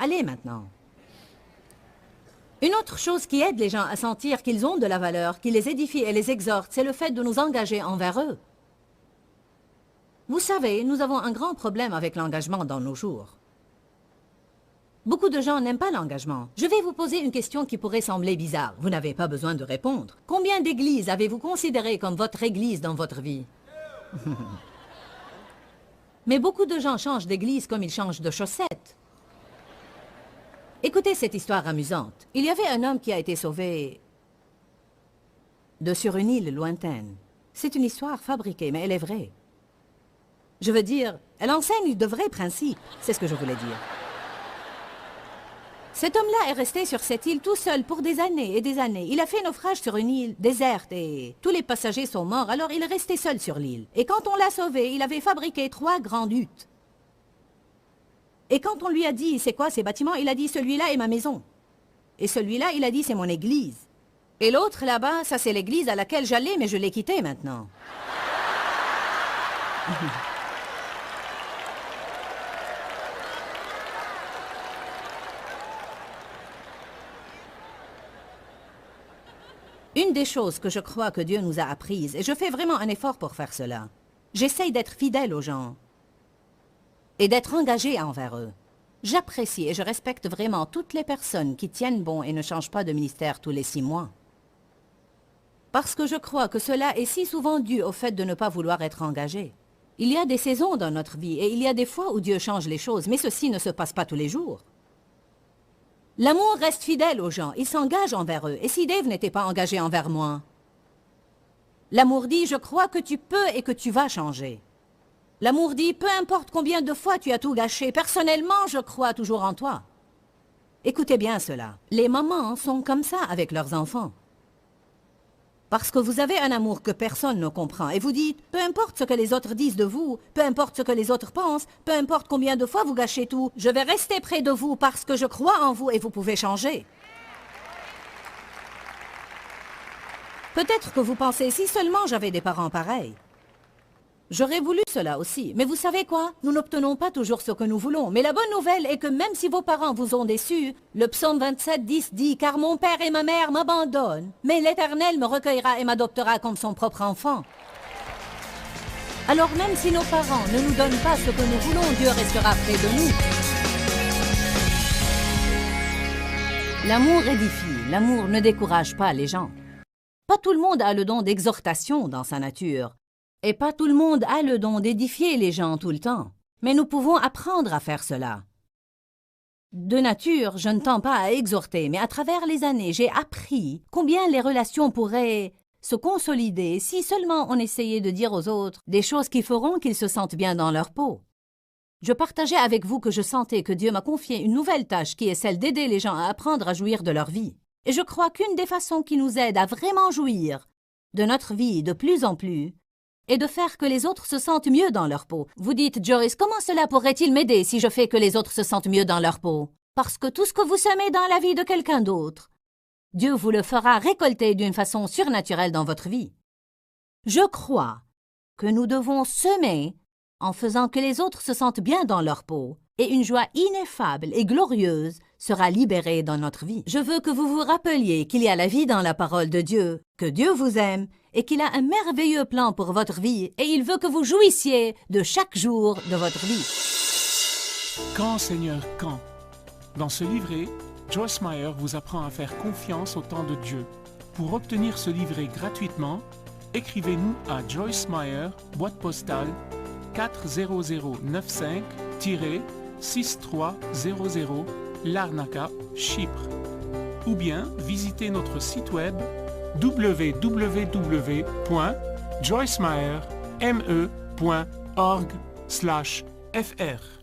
Allez maintenant. Une autre chose qui aide les gens à sentir qu'ils ont de la valeur, qui les édifie et les exhorte, c'est le fait de nous engager envers eux. Vous savez, nous avons un grand problème avec l'engagement dans nos jours. Beaucoup de gens n'aiment pas l'engagement. Je vais vous poser une question qui pourrait sembler bizarre. Vous n'avez pas besoin de répondre. Combien d'églises avez-vous considérées comme votre église dans votre vie? Mais beaucoup de gens changent d'église comme ils changent de chaussettes. Écoutez cette histoire amusante. Il y avait un homme qui a été sauvé sur une île lointaine. C'est une histoire fabriquée, mais elle est vraie. Je veux dire, elle enseigne de vrais principes. C'est ce que je voulais dire. Cet homme-là est resté sur cette île tout seul pour des années et des années. Il a fait naufrage sur une île déserte et tous les passagers sont morts, alors il est resté seul sur l'île. Et quand on l'a sauvé, il avait fabriqué 3 grandes huttes. Et quand on lui a dit, c'est quoi ces bâtiments, il a dit, celui-là est ma maison. Et celui-là, il a dit, c'est mon église. Et l'autre là-bas, ça c'est l'église à laquelle j'allais, mais je l'ai quittée maintenant. Une des choses que je crois que Dieu nous a apprises, et je fais vraiment un effort pour faire cela, j'essaye d'être fidèle aux gens et d'être engagé envers eux. J'apprécie et je respecte vraiment toutes les personnes qui tiennent bon et ne changent pas de ministère tous les 6 mois. Parce que je crois que cela est si souvent dû au fait de ne pas vouloir être engagé. Il y a des saisons dans notre vie et il y a des fois où Dieu change les choses, mais ceci ne se passe pas tous les jours. L'amour reste fidèle aux gens, il s'engage envers eux. Et si Dave n'était pas engagé envers moi? L'amour dit, je crois que tu peux et que tu vas changer. L'amour dit, peu importe combien de fois tu as tout gâché, personnellement, je crois toujours en toi. Écoutez bien cela. Les mamans sont comme ça avec leurs enfants. Parce que vous avez un amour que personne ne comprend. Et vous dites, peu importe ce que les autres disent de vous, peu importe ce que les autres pensent, peu importe combien de fois vous gâchez tout, je vais rester près de vous parce que je crois en vous et vous pouvez changer. Peut-être que vous pensez, si seulement j'avais des parents pareils. J'aurais voulu cela aussi, mais vous savez quoi? Nous n'obtenons pas toujours ce que nous voulons. Mais la bonne nouvelle est que même si vos parents vous ont déçus, le psaume 27, 10 dit « Car mon père et ma mère m'abandonnent, mais l'Éternel me recueillera et m'adoptera comme son propre enfant. » Alors même si nos parents ne nous donnent pas ce que nous voulons, Dieu restera près de nous. L'amour édifie, l'amour ne décourage pas les gens. Pas tout le monde a le don d'exhortation dans sa nature. Et pas tout le monde a le don d'édifier les gens tout le temps. Mais nous pouvons apprendre à faire cela. De nature, je ne tends pas à exhorter, mais à travers les années, j'ai appris combien les relations pourraient se consolider si seulement on essayait de dire aux autres des choses qui feront qu'ils se sentent bien dans leur peau. Je partageais avec vous que je sentais que Dieu m'a confié une nouvelle tâche qui est celle d'aider les gens à apprendre à jouir de leur vie. Et je crois qu'une des façons qui nous aide à vraiment jouir de notre vie de plus en plus, et de faire que les autres se sentent mieux dans leur peau. Vous dites, Joyce, comment cela pourrait-il m'aider si je fais que les autres se sentent mieux dans leur peau? Parce que tout ce que vous semez dans la vie de quelqu'un d'autre, Dieu vous le fera récolter d'une façon surnaturelle dans votre vie. Je crois que nous devons semer en faisant que les autres se sentent bien dans leur peau, et une joie ineffable et glorieuse sera libérée dans notre vie. Je veux que vous vous rappeliez qu'il y a la vie dans la parole de Dieu, que Dieu vous aime, et qu'il a un merveilleux plan pour votre vie, et il veut que vous jouissiez de chaque jour de votre vie. Quand, Seigneur, quand? Dans ce livret, Joyce Meyer vous apprend à faire confiance au temps de Dieu. Pour obtenir ce livret gratuitement, écrivez-nous à Joyce Meyer, boîte postale 40095-6300, Larnaca, Chypre. Ou bien visitez notre site web www.joycemeyer.org/fr.